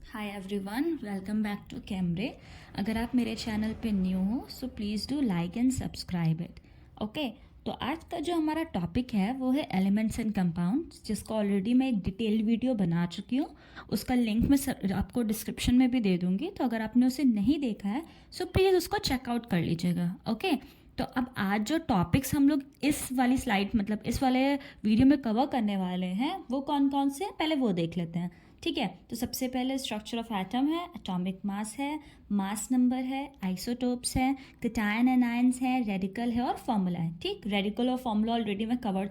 Hi everyone, welcome back to कैमरे। अगर आप मेरे चैनल पे न्यू हो so please do like and subscribe it. Okay, तो आज का जो हमारा टॉपिक है वो है एलिमेंट्स एंड कंपाउंड्स, जिसका ऑलरेडी मैं एक डिटेल्ड वीडियो बना चुकी हूँ। उसका लिंक मैं आपको डिस्क्रिप्शन में भी दे दूँगी, तो अगर आपने उसे नहीं देखा है सो प्लीज़ उसको चेकआउट कर लीजिएगा। ओके, तो अब आज जो टॉपिक्स हम लोग इस वाली स्लाइड मतलब इस वाले वीडियो में कवर करने वाले हैं वो कौन कौन से हैं पहले वो देख लेते हैं। ठीक है, तो सबसे पहले स्ट्रक्चर ऑफ एटम है, एटॉमिक मास है, मास नंबर है, आइसोटोप्स है, कैटायन एनायंस है, रेडिकल है और फॉर्मूला है। ठीक, रेडिकल और फॉर्मूला ऑलरेडी मैं कर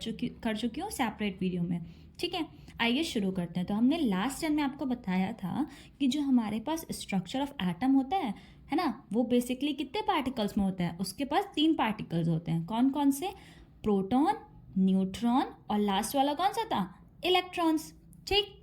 चुकी हूँ सेपरेट वीडियो में। ठीक है, आइए शुरू करते हैं। तो हमने लास्ट टाइम में आपको बताया था कि जो हमारे पास स्ट्रक्चर ऑफ एटम होता है ना, वो बेसिकली कितने पार्टिकल्स में होता है? उसके पास 3 पार्टिकल्स होते हैं। कौन कौन से? प्रोटॉन, न्यूट्रॉन और लास्ट वाला कौन सा था? इलेक्ट्रॉन्स। ठीक,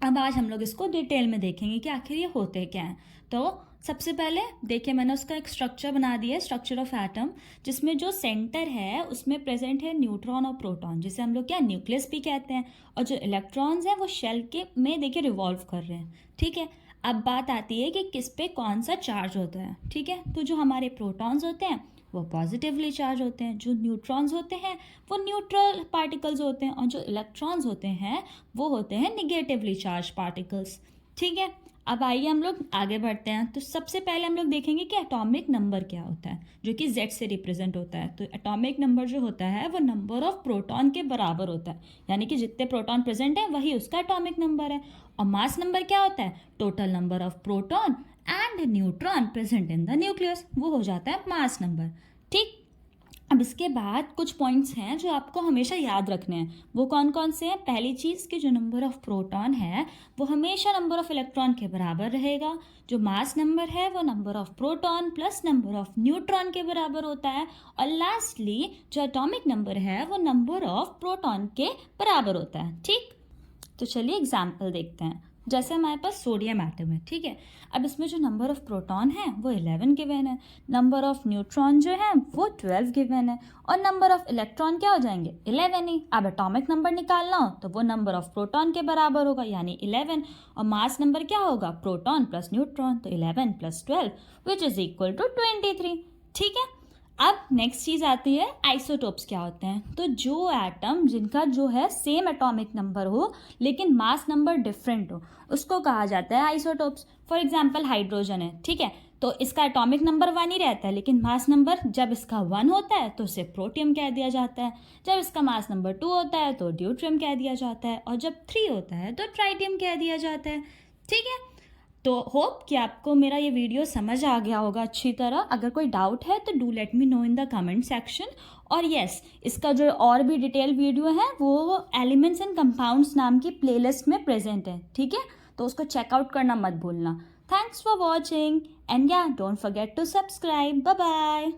अब आज हम लोग इसको डिटेल में देखेंगे कि आखिर ये होते क्या हैं। तो सबसे पहले देखिए, मैंने उसका एक स्ट्रक्चर बना दिया है, स्ट्रक्चर ऑफ एटम, जिसमें जो सेंटर है उसमें प्रेजेंट है न्यूट्रॉन और प्रोटॉन, जिसे हम लोग क्या न्यूक्लियस भी कहते हैं। और जो इलेक्ट्रॉन्स हैं वो शेल के में देखिए रिवॉल्व कर रहे हैं। ठीक है, अब बात आती है कि किस पे कौन सा चार्ज होता है। ठीक है, तो जो हमारे प्रोटॉन्स होते हैं वो पॉजिटिवली चार्ज होते हैं, जो न्यूट्रॉन्स होते हैं वो न्यूट्रल पार्टिकल्स होते हैं, और जो इलेक्ट्रॉन्स होते हैं वो होते हैं निगेटिवली चार्ज पार्टिकल्स। ठीक है, अब आइए हम लोग आगे बढ़ते हैं। तो सबसे पहले हम लोग देखेंगे कि एटॉमिक नंबर क्या होता है, जो कि Z से रिप्रेजेंट होता है। तो एटॉमिक नंबर जो होता है वो नंबर ऑफ प्रोटॉन के बराबर होता है, यानी कि जितने प्रोटॉन प्रेजेंट है वही उसका एटॉमिक नंबर है। और मास नंबर क्या होता है? Total number of proton and neutron present in the nucleus, वो हो जाता है मास नंबर। ठीक, अब इसके बाद कुछ पॉइंट्स हैं जो आपको हमेशा याद रखने हैं। वो कौन कौन से हैं? पहली चीज़ कि जो नंबर ऑफ प्रोटॉन है वो हमेशा नंबर ऑफ इलेक्ट्रॉन के बराबर रहेगा। जो मास नंबर है वो number of proton plus number of neutron के बराबर होता है। और लास्टली जो एटॉमिक नंबर है वो नंबर ऑफ प्रोटॉन के बराबर होता है। ठीक, तो चलिए एग्जाम्पल देखते हैं। जैसे हमारे पास सोडियम एटम है, ठीक है, अब इसमें जो नंबर ऑफ प्रोटॉन है वो 11 गिवन है, नंबर ऑफ न्यूट्रॉन जो है वो 12 गिवन है, और नंबर ऑफ इलेक्ट्रॉन क्या हो जाएंगे? 11 ही। अब एटॉमिक नंबर निकालना हो तो वो नंबर ऑफ प्रोटॉन के बराबर होगा, यानी 11, और मास नंबर क्या होगा? प्रोटॉन प्लस न्यूट्रॉन, तो 11 plus 12 which is equal to 23। ठीक है, अब नेक्स्ट चीज़ आती है आइसोटोप्स क्या होते हैं। तो जो एटम जिनका जो है सेम एटॉमिक नंबर हो लेकिन मास नंबर डिफरेंट हो उसको कहा जाता है आइसोटोप्स। फॉर एग्जांपल हाइड्रोजन है, ठीक है, तो इसका एटॉमिक नंबर 1 ही रहता है, लेकिन मास नंबर जब इसका 1 होता है तो उसे प्रोटियम कह दिया जाता है, जब इसका मास नंबर 2 होता है तो ड्यूट्रियम कह दिया जाता है, और जब 3 होता है तो ट्राइटियम कह दिया जाता है। ठीक है, तो होप कि आपको मेरा ये वीडियो समझ आ गया होगा अच्छी तरह। अगर कोई डाउट है तो do let me know in the comment section. और यस, इसका जो और भी डिटेल वीडियो है वो एलिमेंट्स एंड कंपाउंड्स नाम की प्लेलिस्ट में प्रेजेंट है। ठीक है, तो उसको चेकआउट करना मत भूलना। थैंक्स फॉर वॉचिंग एंड या don't forget to subscribe. Bye bye.